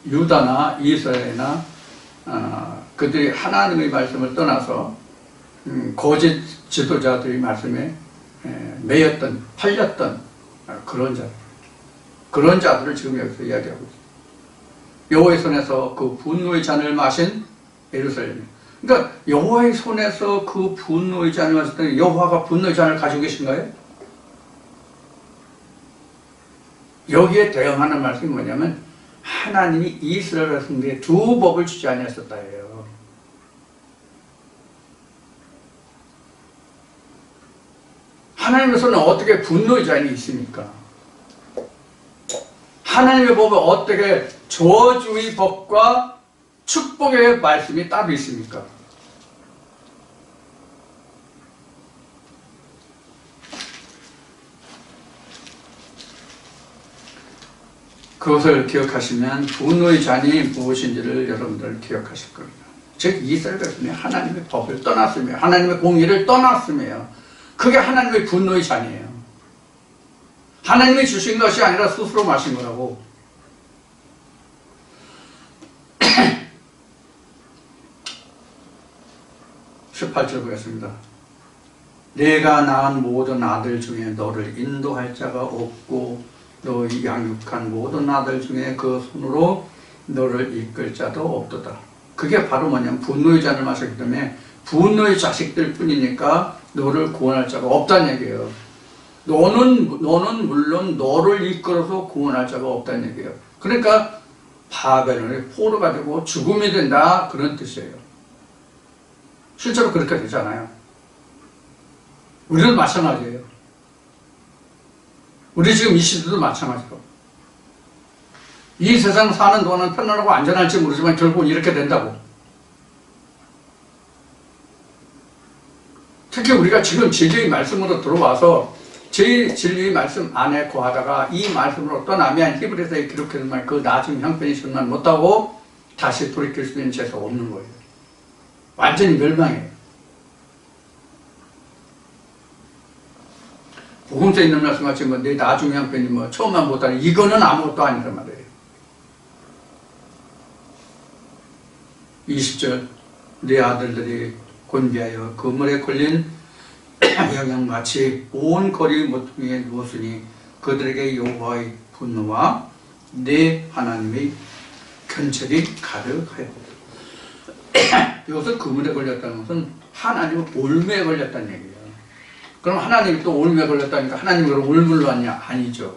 유다나 이스라엘이나 그들이 하나님의 말씀을 떠나서 거짓 지도자들의 말씀에 매였던, 팔렸던 그런 자들을 지금 여기서 이야기하고 있습니다. 여호와의 손에서 그 분노의 잔을 마신 예루살렘. 그러니까 여호와의 손에서 그 분노의 잔을 마실 때 여호와가 분노의 잔을 가지고 계신가요? 여기에 대응하는 말씀이 뭐냐면 하나님이 이스라엘 백성들에게 두 법을 주지 아니하셨다예요. 하나님의 손에 어떻게 분노의 잔이 있습니까? 하나님의 법은 어떻게 저주의 법과 축복의 말씀이 따로 있습니까? 그것을 기억하시면 분노의 잔이 무엇인지를 여러분들 기억하실 겁니다. 즉 이스라엘 백성이 하나님의 법을 떠났으며 하나님의 공의를 떠났으며 그게 하나님의 분노의 잔이에요. 하나님이 주신 것이 아니라 스스로 마신 거라고. 18절 보겠습니다. 내가 낳은 모든 아들 중에 너를 인도할 자가 없고 너의 양육한 모든 아들 중에 그 손으로 너를 이끌 자도 없도다. 그게 바로 뭐냐면 분노의 잔을 마셨기 때문에 분노의 자식들 뿐이니까 너를 구원할 자가 없다는 얘기예요. 너는 물론 너를 이끌어서 구원할 자가 없다는 얘기예요. 그러니까 바벨론의 포로가 되고 죽음이 된다 그런 뜻이에요. 실제로 그렇게 되잖아요. 우리는 마찬가지예요. 우리 지금 이 시대도 마찬가지로 이 세상 사는 동안은 편안하고 안전할지 모르지만 결국 이렇게 된다고. 특히 우리가 지금 진리의 말씀으로 들어와서 제 진리의 말씀 안에 거하다가 이 말씀으로 떠나면 히브리서에 기록된 말 그 낮은 형편이 정말 못하고 다시 돌이킬 수 있는 재수가 없는 거예요. 완전히 멸망해요. 복음서에 있는 말씀 같이 내 나중 형편이 처음만 못하니 이거는 아무것도 아니란 말이에요. 20절 내 아들들이 곤비하여 그물에 걸린 영양같이 온 거리 모퉁이에 누웠으니 그들에게 여호와의 분노와 내 하나님의 견책이 가득하였다. 여기서 그물에 걸렸다는 것은 하나님의 올무에 걸렸다는 얘기예요. 그럼 하나님이 또 올무에 걸렸다니까 하나님이 그럼 올무로 왔냐? 아니죠.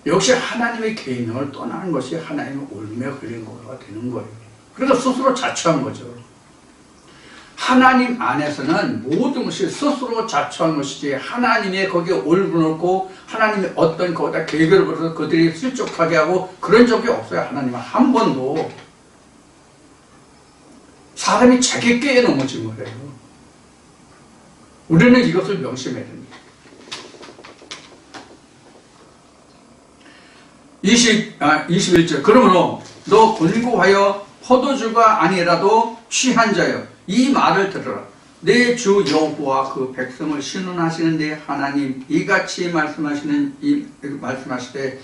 역시 하나님의 계명을 떠나는 것이 하나님의 올무에 걸린 거가 되는 거예요. 그러니까 스스로 자초한 거죠. 하나님 안에서는 모든 것이 스스로 자초한 것이지 하나님의 거기에 올무놓고 하나님의 어떤 거기다 계획을 벌여서 그들이 실족하게 하고 그런 적이 없어요. 하나님은 한 번도. 사람이 자기 깨에 넘어진 거예요. 우리는 이것을 명심해야 됩니다. 21절 그러므로 너 곤고하여 포도주가 아니라도 취한 자여 이 말을 들으라. 내 주 여호와 그 백성을 신원하시는 내 하나님 이같이 말씀하시되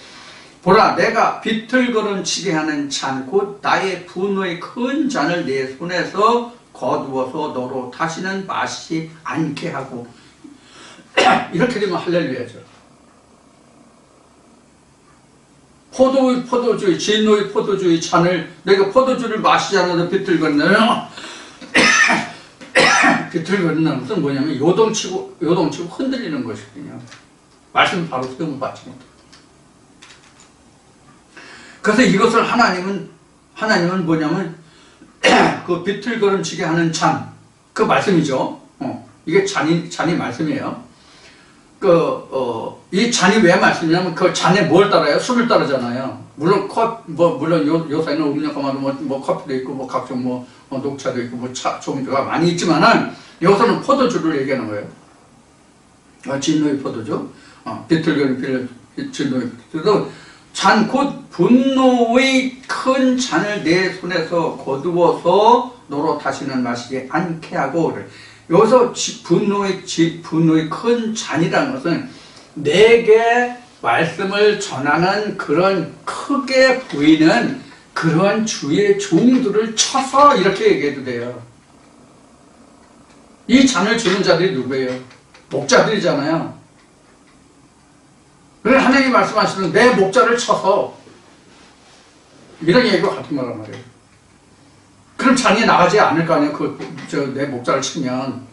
보라 내가 비틀거름치게 하는 잔 곧 나의 분노의 큰 잔을 내 손에서 거두어서 너로 다시는 마시지 않게 하고 이렇게 되면 할렐루야죠. 포도주의, 진노의 포도주의 잔을 내가 포도주를 마시지 않아도 비틀거리는 비틀거리는 것은 뭐냐면 요동치고 흔들리는 것이거든요. 말씀 바로 수용을 받지 못해요. 그래서 이것을 하나님은 뭐냐면 그 비틀거림치게 하는 잔, 그 말씀이죠. 이게 잔이 말씀이에요. 이 잔이 왜 말씀이냐면 그 잔에 뭘 따라요? 술을 따르잖아요. 물론 물론 요새는 음료가마도 뭐 커피도 있고 뭐 각종 녹차도 있고 뭐 차 종류가 많이 있지만은 여기서는 포도주를 얘기하는 거예요. 진노의 포도주, 비틀거림 진노의 포도주. 잔 곧 분노의 큰 잔을 내 손에서 거두어서 너로 다시는 마시지 않게 하고 그래. 여기서 분노의 큰 잔이라는 것은 내게 말씀을 전하는 그런 크게 보이는 그러한 주의 종들을 쳐서 이렇게 얘기해도 돼요. 이 잔을 주는 자들이 누구예요? 목자들이잖아요. 그래서 하나님이 말씀하시는 내 목자를 쳐서 이런 얘기가 같은 거란 말이에요. 그럼 잔이 나가지 않을 거 아니에요. 내 목자를 치면.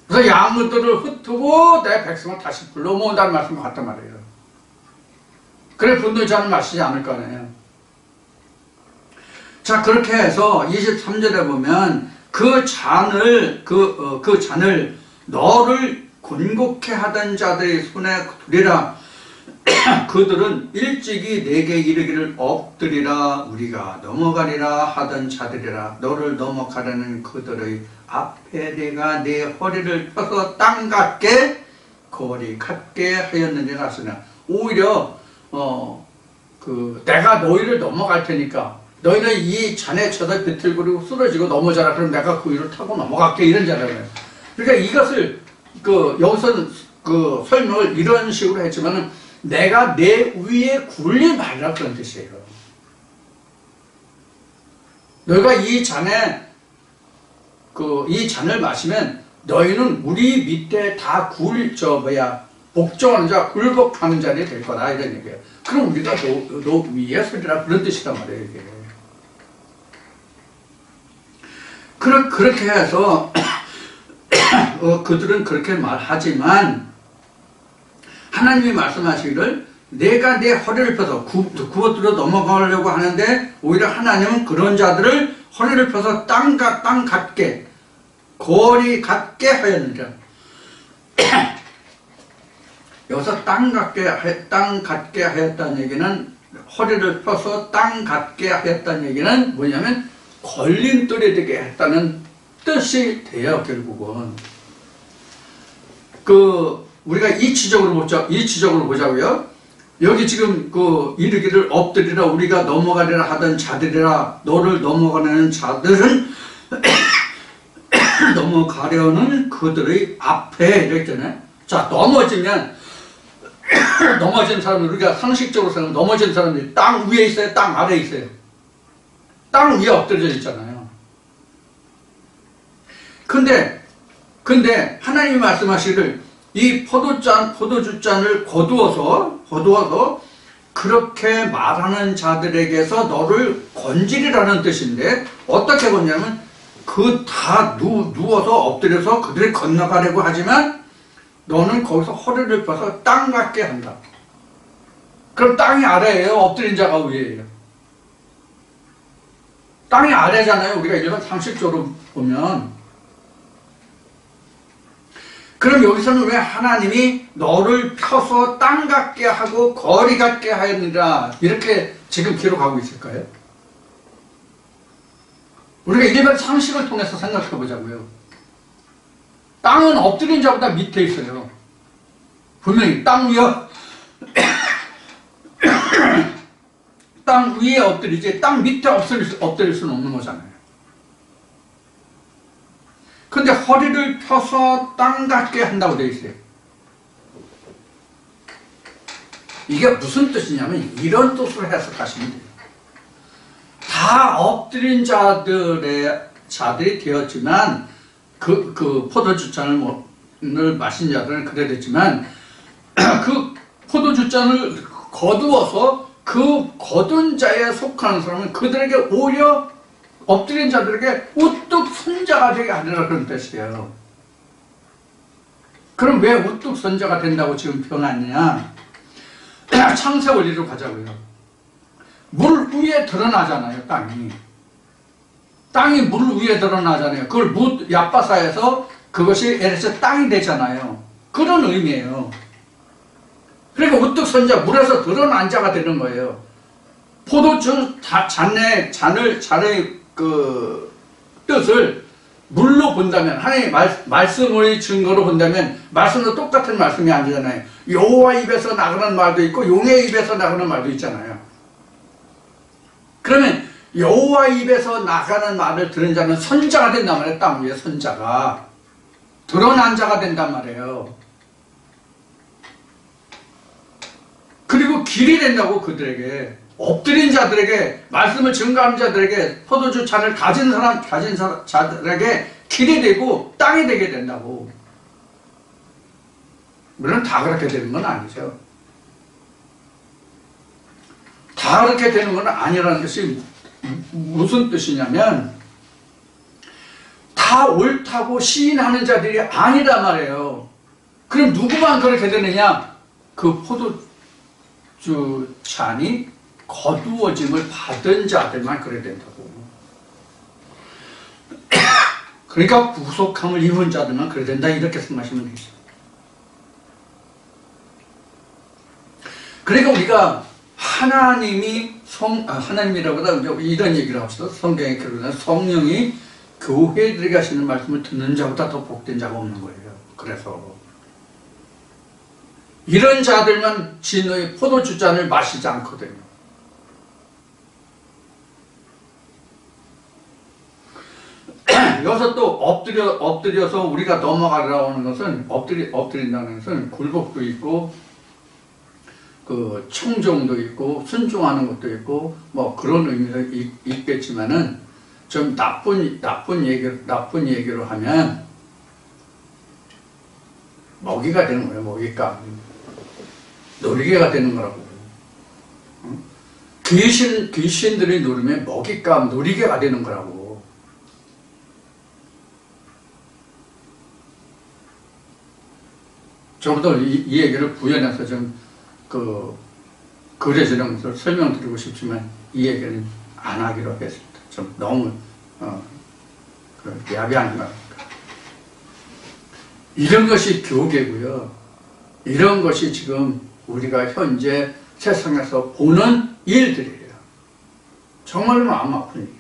그래서 양들을 흩트고 내 백성을 다시 불러 모은다는 말씀과 같단 말이에요. 그래 분노의 잔을 마시지 않을 거 아니에요. 자, 그렇게 해서 23절에 보면 그 잔을 너를 곤곡해 하던 자들의 손에 두리라. 그들은 일찍이 내게 이르기를 엎드리라 우리가 넘어가리라 하던 자들이라. 너를 넘어가려는 그들의 앞에 내가 내 허리를 펴서 땅 같게 거리 같게 하였느니라 하시나. 오히려 내가 너희를 넘어갈 테니까 너희는 이 잔에 쳐서 비틀거리고 쓰러지고 넘어져라. 그럼 내가 그 위로 타고 넘어갈게 이런 자잖아요. 그러니까 이것을 여기서는 설명을 이런 식으로 했지만은 내가 내 위에 굴리 말라 그런 뜻이에요. 너희가 이 잔을 마시면 너희는 우리 밑에 다 복종하는 자, 굴복하는 자들이 될 거다 이런 얘기예요. 그럼 우리가 너 위에 서리라 그런 뜻이란 말이에요. 이게. 그렇게 해서 그들은 그렇게 말하지만 하나님이 말씀하시기를 내가 내 허리를 펴서 구워들어 넘어가려고 하는데 오히려 하나님은 그런 자들을 허리를 펴서 땅 같게 거리 같게 하였느니라. 여기서 땅 같게 하였다는 얘기는 허리를 펴서 땅 같게 하였다는 얘기는 뭐냐면 걸림돌이 되게 했다는 뜻이 돼요. 결국은 우리가 이치적으로 보자고요. 여기 지금 이르기를 엎드리라 우리가 넘어가리라 하던 자들이라. 너를 넘어가려는 자들은 넘어가려는 그들의 앞에 이랬잖아요. 자, 넘어진 사람은 우리가 상식적으로 생각하면 넘어진 사람들이 땅 위에 있어요? 땅 아래에 있어요? 땅 위에 엎드려져 있잖아요. 근데 하나님이 말씀하시기를 이 포도주잔을 거두어서 그렇게 말하는 자들에게서 너를 건지리라는 뜻인데 어떻게 건냐면 다 누워서 엎드려서 그들이 건너가려고 하지만 너는 거기서 허리를 펴서 땅 같게 한다. 그럼 땅이 아래예요? 엎드린 자가 위에예요? 땅이 아래잖아요. 우리가 일반 상식적으로 보면. 그럼 여기서는 왜 하나님이 너를 펴서 땅 같게 하고 거리 같게 하였느라 이렇게 지금 기록하고 있을까요? 우리가 일반 상식을 통해서 생각해 보자고요. 땅은 엎드린 자보다 밑에 있어요. 분명히 땅 위에 엎드리지 땅 밑에 엎드릴 수는 없는 거잖아요. 근데 허리를 펴서 땅 같게 한다고 되어 있어요. 이게 무슨 뜻이냐면 이런 뜻으로 해석하시면 돼요. 다 엎드린 자들의 자들이 되었지만 그 포도주잔을 마신 자들은 그래 됐지만 그 포도주잔을 거두어서 그 거둔 자에 속하는 사람은 그들에게 오히려 엎드린 자들에게 우뚝 선자가 되게 하리라 그런 뜻이에요. 그럼 왜 우뚝 선자가 된다고 지금 표현하느냐? 창세 원리로 가자고요. 물 위에 드러나잖아요, 땅이. 땅이 물 위에 드러나잖아요. 그걸 얍바사에서 그것이 에레스 땅이 되잖아요. 그런 의미예요. 그러니까 우뚝 선자, 물에서 드러난 자가 되는 거예요. 포도주 잔의 그 뜻을 물로 본다면, 하나님의 말씀의 증거로 본다면, 말씀도 똑같은 말씀이 아니잖아요. 여호와 입에서 나가는 말도 있고, 용의 입에서 나가는 말도 있잖아요. 그러면, 여호와 입에서 나가는 말을 들은 자는 선자가 된단 말이에요. 땅 위에 선자가. 드러난 자가 된단 말이에요. 그리고 길이 된다고 그들에게. 엎드린 자들에게, 말씀을 증거하는 자들에게, 포도주 잔을 가진 자들에게 길이 되고 땅이 되게 된다고. 물론 다 그렇게 되는 건 아니죠. 다 그렇게 되는 건 아니라는 것이 무슨 뜻이냐면, 다 옳다고 시인하는 자들이 아니란 말이에요. 그럼 누구만 그렇게 되느냐? 그 포도주 잔이 거두어짐을 받은 자들만 그래야 된다고. 그러니까 구속함을 입은 자들만 그래야 된다, 이렇게 생각하시면 되죠. 그러니까 우리가 하나님이 하나님이라보다 이런 얘기를 합시다. 성경에 기록된 성령이 교회들에게 하시는 말씀을 듣는 자보다 더 복된 자가 없는 거예요. 그래서 이런 자들만 진의 포도주잔을 마시지 않거든요. 여기서 또 엎드려서 우리가 넘어가려고 하는 것은, 엎드린다는 것은 굴복도 있고, 그 청정도 있고, 순종하는 것도 있고, 뭐 그런 의미도 있겠지만은, 좀 나쁜 얘기로 하면, 먹이가 되는 거예요, 먹이감. 놀이개가 되는 거라고. 귀신들이 누르면 먹이감, 놀이개가 되는 거라고. 저부터 이 얘기를 구현해서 좀 그려지는 것을 설명드리고 싶지만 이 얘기는 안 하기로 하겠습니다. 좀 너무 야비한 것 같아요. 이런 것이 교계고요. 이런 것이 지금 우리가 현재 세상에서 보는 일들이에요. 정말로 마음 아픈 일.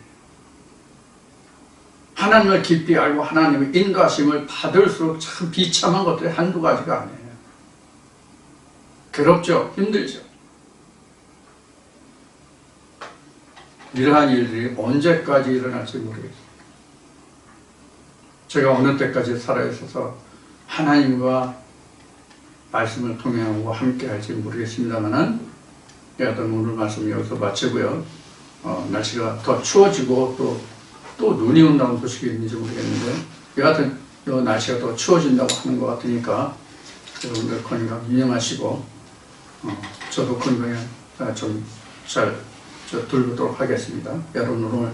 하나님을 깊이 알고 하나님의 인도하심을 받을수록 참 비참한 것들이 한두 가지가 아니에요. 괴롭죠? 힘들죠? 이러한 일들이 언제까지 일어날지 모르겠어요. 제가 어느 때까지 살아있어서 하나님과 말씀을 통행하고 함께 할지 모르겠습니다만은, 여하튼 오늘 말씀 여기서 마치고요. 날씨가 더 추워지고 또 눈이 온다는 소식이 있는지 모르겠는데, 여하튼 날씨가 더 추워진다고 하는 것 같으니까 여러분들 건강 유념하시고, 저도 건강에 좀 잘 돌보도록 하겠습니다. 여러분 오늘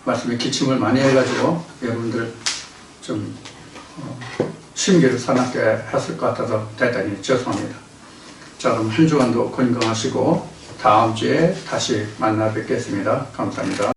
말씀에 기침을 많이 해가지고 여러분들 좀 심기를 사납게 했을 것 같아서 대단히 죄송합니다. 자, 그럼 한 주간도 건강하시고 다음 주에 다시 만나 뵙겠습니다. 감사합니다.